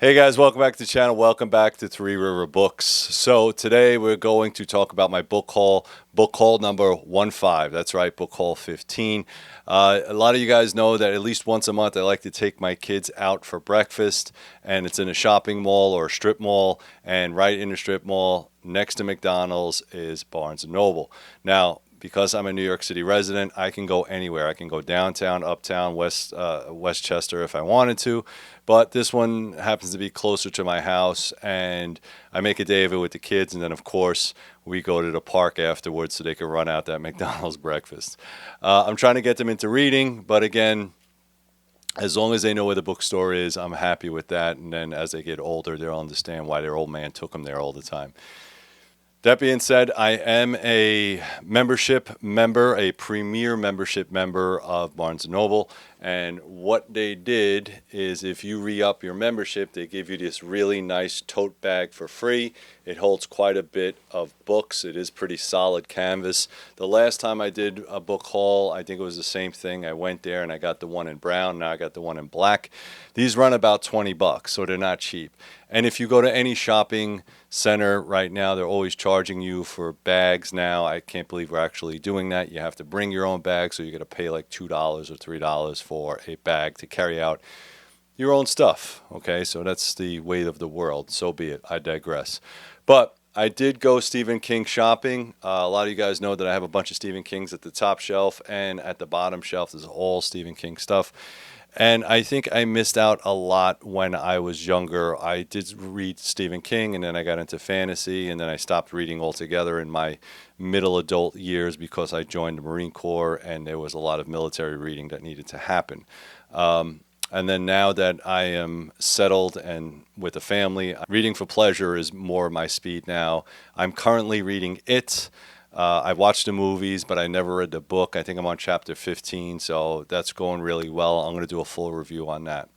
Hey guys, welcome back to the channel. Welcome back to Three River Books. So today we're going to talk about my book haul number 15. That's right, book haul 15. A lot of you guys know that at least once a month I like to take my kids out for breakfast, and it's in a shopping mall or a strip mall. And right in the strip mall next to McDonald's is Barnes and Noble. Now, because I'm a New York City resident, I can go anywhere. I can go downtown, uptown, Westchester if I wanted to, but this one happens to be closer to my house, and I make a day of it with the kids, and then of course we go to the park afterwards so they can run out that McDonald's breakfast. I'm trying to get them into reading, but again, as long as they know where the bookstore is, I'm happy with that. And then as they get older, they'll understand why their old man took them there all the time. That being said, I am a membership member, a premier membership member of Barnes& Noble. And what they did is if you re-up your membership, they give you this really nice tote bag for free. It holds quite a bit of books. It is pretty solid canvas. The last time I did a book haul, I think it was the same thing. I went there and I got the one in brown. Now I got the one in black. These run about 20 bucks, so they're not cheap. And if you go to any shopping center right now, they're always charging you for bags now. I can't believe we're actually doing that. You have to bring your own bag, so you're going to pay like $2 or $3 for a bag to carry out your own stuff. Okay, so that's the way of the world. So be it. I digress. But I did go Stephen King shopping. A lot of you guys know that I have a bunch of Stephen Kings at the top shelf, and at the bottom shelf is all Stephen King stuff. And I think I missed out a lot when I was younger. I did read Stephen King, and then I got into fantasy, and then I stopped reading altogether in my middle adult years because I joined the Marine Corps, and there was a lot of military reading that needed to happen. And then now that I am settled and with a family, reading for pleasure is more my speed now. I'm currently reading It. I watched the movies, but I never read the book. I think I'm on chapter 15, so that's going really well. I'm going to do a full review on that.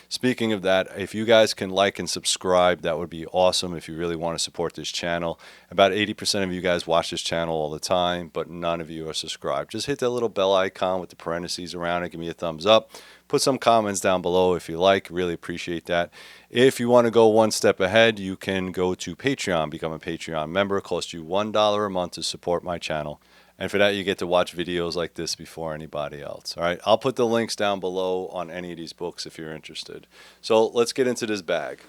Speaking of that, if you guys can like and subscribe, that would be awesome if you really want to support this channel. About 80% of you guys watch this channel all the time, but none of you are subscribed. Just hit that little bell icon with the parentheses around it. Give me a thumbs up. Put some comments down below if you like. Really appreciate that. If you want to go one step ahead, you can go to Patreon, become a Patreon member. It costs you $1 a month to support my channel. And for that, you get to watch videos like this before anybody else. All right, I'll put the links down below on any of these books if you're interested. So let's get into this bag.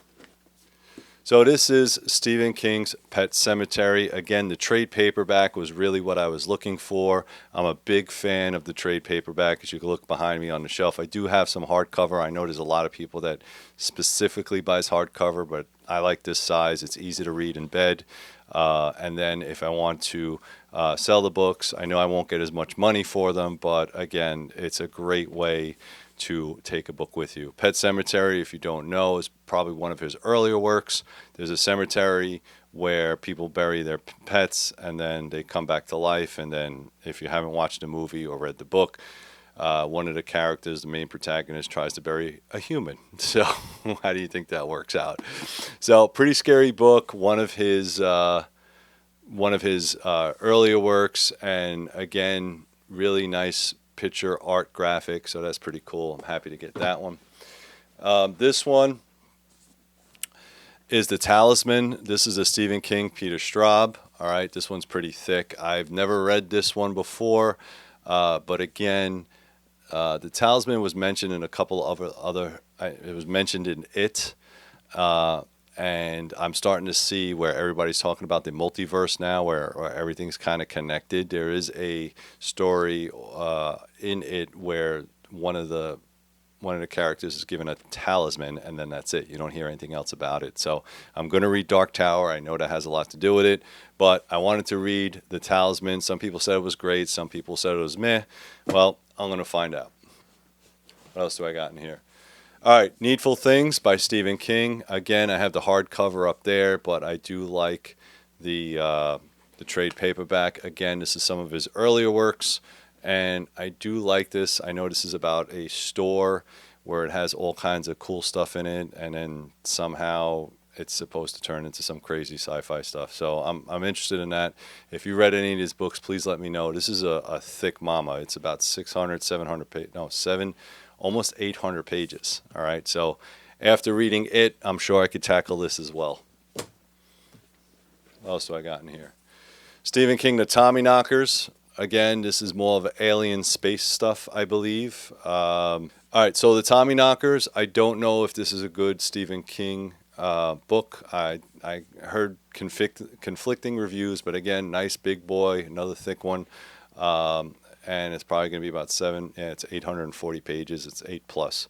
So this is Stephen King's Pet Sematary. Again, the trade paperback was really what I was looking for. I'm a big fan of the trade paperback. As you can look behind me on the shelf, I do have some hardcover. I know there's a lot of people that specifically buys hardcover, but I like this size. It's easy to read in bed. And then if I want to sell the books, I know I won't get as much money for them, but again, it's a great way to take a book with you. Pet Sematary, if you don't know, is probably one of his earlier works. There's a cemetery where people bury their pets and then they come back to life. And then if you haven't watched the movie or read the book, one of the characters, the main protagonist, tries to bury a human. So how do you think that works out? So pretty scary book. One of his earlier works, and again, really nice picture art graphic, so that's pretty cool. I'm happy to get that one. This one is the Talisman. This is a Stephen King, Peter Straub. All right, this one's pretty thick. I've never read this one before, but again, the Talisman was mentioned in a couple of other. It was mentioned in It. And I'm starting to see where everybody's talking about the multiverse now, where everything's kind of connected. There is a story in it where one of the characters is given a talisman, and then that's it. You don't hear anything else about it. So I'm going to read Dark Tower. I know that has a lot to do with it, but I wanted to read the Talisman. Some people said it was great. Some people said it was meh. Well, I'm going to find out. What else do I got in here? All right, Needful Things by Stephen King. Again, I have the hardcover up there, but I do like the trade paperback. Again, this is some of his earlier works, and I do like this. I know this is about a store where it has all kinds of cool stuff in it, and then somehow it's supposed to turn into some crazy sci-fi stuff. So I'm interested in that. If you read any of these books, please let me know. This is a thick mama. It's about 600, 700 pages. No, almost 800 pages. All right, so after reading it, I'm sure I could tackle this as well. What else do I got in here? Stephen King, The Tommyknockers. Again, this is more of alien space stuff, I believe. All right, so The Tommyknockers. I don't know if this is a good Stephen King book. I heard conflicting reviews, but again, nice big boy, another thick one. And it's probably going to be about it's 840 pages. It's 8 plus.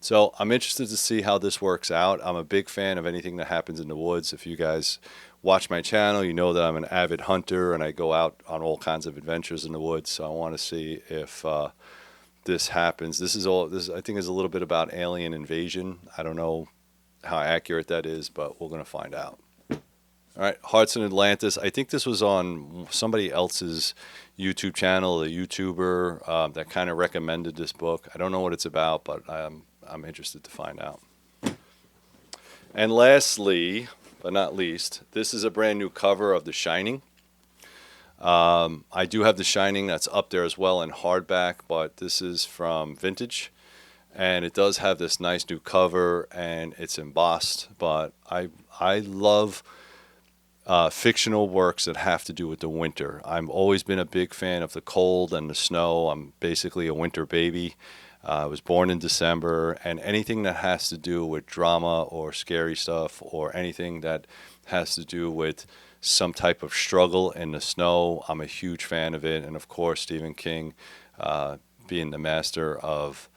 So I'm interested to see how this works out. I'm a big fan of anything that happens in the woods. If you guys watch my channel, you know that I'm an avid hunter and I go out on all kinds of adventures in the woods. So I want to see if this happens. This I think is a little bit about alien invasion. I don't know how accurate that is, but we're going to find out. All right, Hearts in Atlantis. I think this was on somebody else's YouTube channel, a YouTuber that kind of recommended this book. I don't know what it's about, but I'm interested to find out. And lastly, but not least, this is a brand new cover of The Shining. I do have The Shining that's up there as well in hardback, but this is from Vintage, and it does have this nice new cover, and it's embossed. But I love fictional works that have to do with the winter. I've always been a big fan of the cold and the snow. I'm basically a winter baby. I was born in December, and anything that has to do with drama or scary stuff or anything that has to do with some type of struggle in the snow, I'm a huge fan of it. And of course, Stephen King, being the master of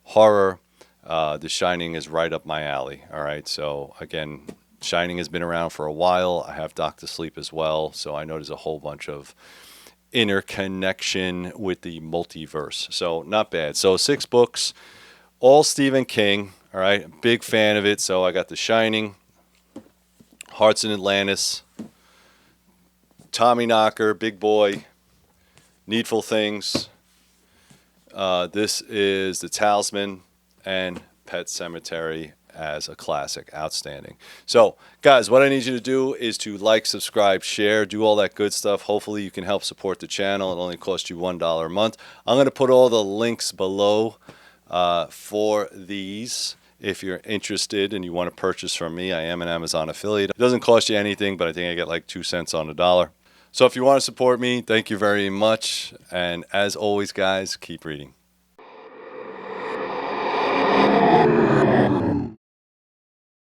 horror, The Shining is right up my alley. All right, so again, Shining has been around for a while. I have Doctor Sleep as well, so I know there's a whole bunch of interconnection with the multiverse. So not bad. So 6 books, all Stephen King. All right, big fan of it. So I got The Shining, Hearts in Atlantis, Tommyknocker, Big Boy, Needful Things. This is The Talisman and Pet Sematary as a classic. Outstanding. So guys, what I need you to do is to like, subscribe, share, do all that good stuff. Hopefully you can help support the channel. It only costs you $1 a month. I'm going to put all the links below for these. If you're interested and you want to purchase from me, I am an Amazon affiliate. It doesn't cost you anything, but I think I get like 2 cents on the dollar. So if you want to support me, thank you very much. And as always, guys, keep reading.